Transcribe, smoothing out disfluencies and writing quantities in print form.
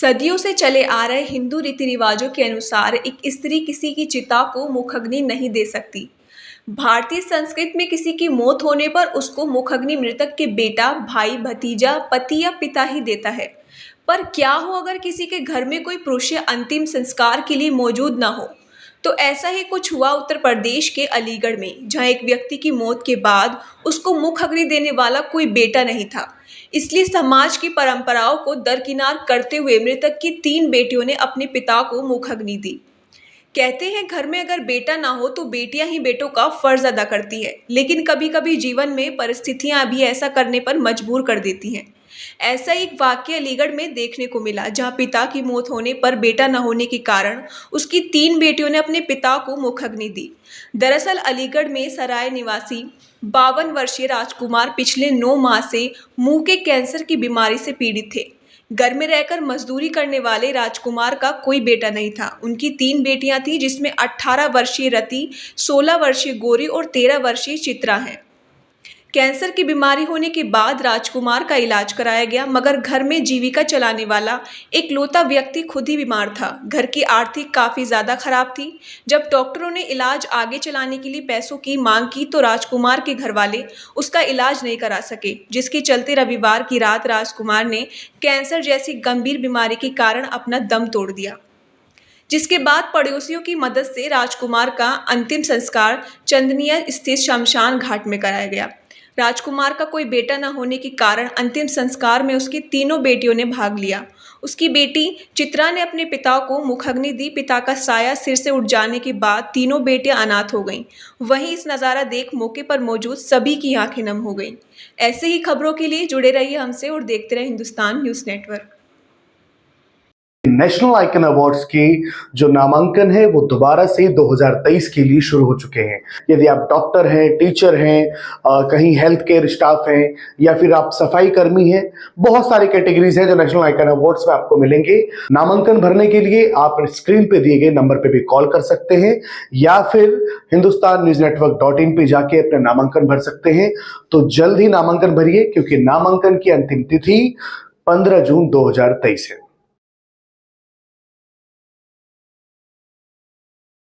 सदियों से चले आ रहे हिंदू रीति रिवाजों के अनुसार एक स्त्री किसी की चिता को मुखग्नि नहीं दे सकती। भारतीय संस्कृति में किसी की मौत होने पर उसको मुखग्नि मृतक के बेटा, भाई, भतीजा, पति या पिता ही देता है। पर क्या हो अगर किसी के घर में कोई पुरुष अंतिम संस्कार के लिए मौजूद ना हो? तो ऐसा ही कुछ हुआ उत्तर प्रदेश के अलीगढ़ में, जहां एक व्यक्ति की मौत के बाद उसको मुखग्नि देने वाला कोई बेटा नहीं था। इसलिए समाज की परंपराओं को दरकिनार करते हुए मृतक की 3 बेटियों ने अपने पिता को मुखग्नि दी। कहते हैं घर में अगर बेटा ना हो तो बेटियां ही बेटों का फर्ज अदा करती है, लेकिन कभी कभी जीवन में परिस्थितियां भी ऐसा करने पर मजबूर कर देती हैं। ऐसा एक वाकया अलीगढ़ में देखने को मिला, जहां पिता की मौत होने पर बेटा न होने के कारण उसकी 3 बेटियों ने अपने पिता को मुखग्नि दी। दरअसल अलीगढ़ में सराय निवासी 52 वर्षीय राजकुमार पिछले 9 माह से मुंह के कैंसर की बीमारी से पीड़ित थे। घर में रहकर मजदूरी करने वाले राजकुमार का कोई बेटा नहीं था। उनकी 3 बेटियां थीं, जिसमें 18 वर्षीय रति, 16 वर्षीय गौरी और 13 वर्षीय चित्रा हैं। कैंसर की बीमारी होने के बाद राजकुमार का इलाज कराया गया, मगर घर में जीविका चलाने वाला इकलौता व्यक्ति खुद ही बीमार था। घर की आर्थिक काफ़ी ज़्यादा खराब थी। जब डॉक्टरों ने इलाज आगे चलाने के लिए पैसों की मांग की तो राजकुमार के घरवाले उसका इलाज नहीं करा सके, जिसके चलते रविवार की रात राजकुमार ने कैंसर जैसी गंभीर बीमारी के कारण अपना दम तोड़ दिया, जिसके बाद पड़ोसियों की मदद से राजकुमार का अंतिम संस्कार चंदनिया स्थित शमशान घाट में कराया गया। राजकुमार का कोई बेटा न होने के कारण अंतिम संस्कार में उसकी तीनों बेटियों ने भाग लिया। उसकी बेटी चित्रा ने अपने पिता को मुखग्नि दी। पिता का साया सिर से उठ जाने के बाद तीनों बेटियां अनाथ हो गईं। वहीं इस नज़ारा देख मौके पर मौजूद सभी की आंखें नम हो गईं। ऐसे ही खबरों के लिए जुड़े रहिए हमसे और देखते रहिए Hindustan news network. National icon awards के जो नामांकन है वो दोबारा से 2023 के लिए शुरू हो चुके हैं। यदि आप डॉक्टर हैं, टीचर हैं, कहीं हेल्थ केयर स्टाफ हैं या फिर आप सफाई कर्मी हैं, बहुत सारी कैटेगरीज हैं जो नेशनल आइकन अवार्ड्स में आपको मिलेंगे। नामांकन भरने के लिए आप स्क्रीन पे दिए गए नंबर पे भी कॉल कर सकते हैं या फिर hindustannewsnetwork.in पे जाके अपना नामांकन भर सकते हैं। तो जल्द ही नामांकन भरिए, क्योंकि नामांकन की अंतिम तिथि 15 जून 2023 है।